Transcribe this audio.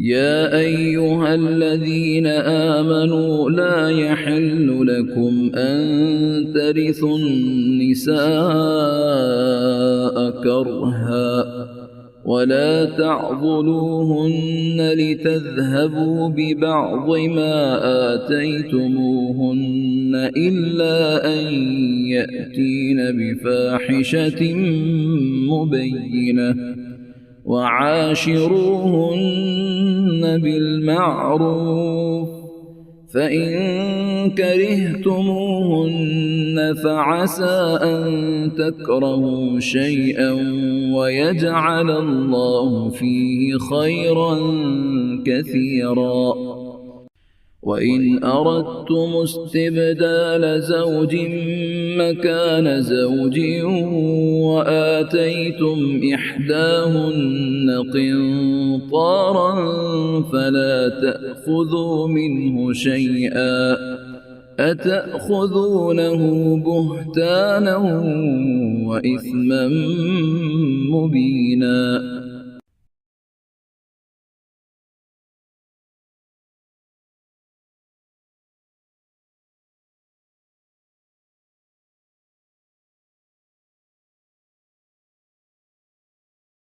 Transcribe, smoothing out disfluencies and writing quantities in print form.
يا أيها الذين آمنوا لا يحل لكم أن ترثوا النساء كرها ولا تعضلوهن لتذهبوا ببعض ما آتيتموهن إلا أن يأتين بفاحشة مبينة وعاشروهن بالمعروف فإن كرهتموهن فعسى أن تكرهوا شيئا ويجعل الله فيه خيرا كثيرا وإن أردتم استبدال زوج مكان زوج وآتيتم إحداهن قنطارا فلا تأخذوا منه شيئا أتأخذونه بهتانا وإثما مبينا